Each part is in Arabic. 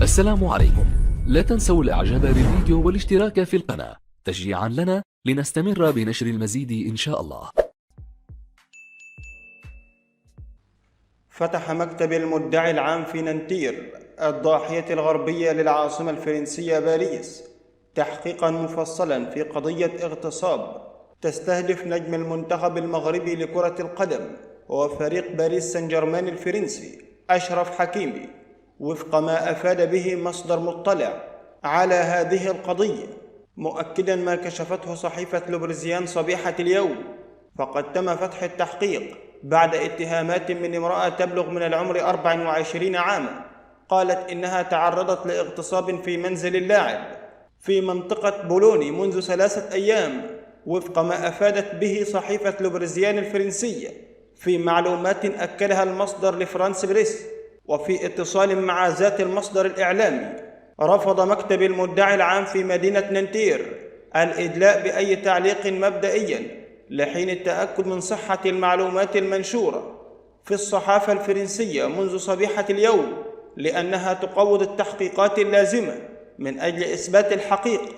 السلام عليكم. لا تنسوا الاعجاب بالفيديو والاشتراك في القناة تشجيعا لنا لنستمر بنشر المزيد إن شاء الله. فتح مكتب المدعي العام في نانتير الضاحية الغربية للعاصمة الفرنسية باريس تحقيقا مفصلا في قضية اغتصاب تستهدف نجم المنتخب المغربي لكرة القدم وفريق باريس سان جيرمان الفرنسي أشرف حكيمي، وفق ما أفاد به مصدر مطلع على هذه القضية، مؤكدا ما كشفته صحيفة لوبرزيان صبيحة اليوم. فقد تم فتح التحقيق بعد اتهامات من امرأة تبلغ من العمر 24 عاما قالت إنها تعرضت لاغتصاب في منزل اللاعب في منطقة بولوني منذ 3 أيام، وفق ما أفادت به صحيفة لوبرزيان الفرنسية في معلومات أكدها المصدر لفرانس بريس. وفي اتصال مع ذات المصدر الإعلامي، رفض مكتب المدعي العام في مدينة نانتير الإدلاء بأي تعليق مبدئيا لحين التأكد من صحة المعلومات المنشورة في الصحافة الفرنسية منذ صبيحة اليوم، لأنها تقوض التحقيقات اللازمة من أجل إثبات الحقيقة.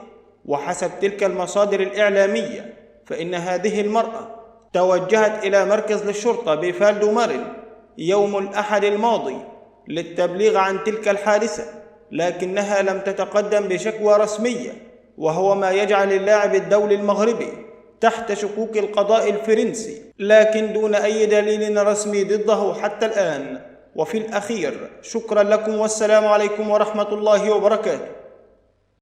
وحسب تلك المصادر الإعلامية فإن هذه المرأة توجهت إلى مركز للشرطة بفال دو مارن يوم الأحد الماضي للتبليغ عن تلك الحادثة، لكنها لم تتقدم بشكوى رسمية، وهو ما يجعل اللاعب الدولي المغربي تحت شكوك القضاء الفرنسي، لكن دون أي دليل رسمي ضده حتى الآن. وفي الأخير شكرا لكم والسلام عليكم ورحمة الله وبركاته.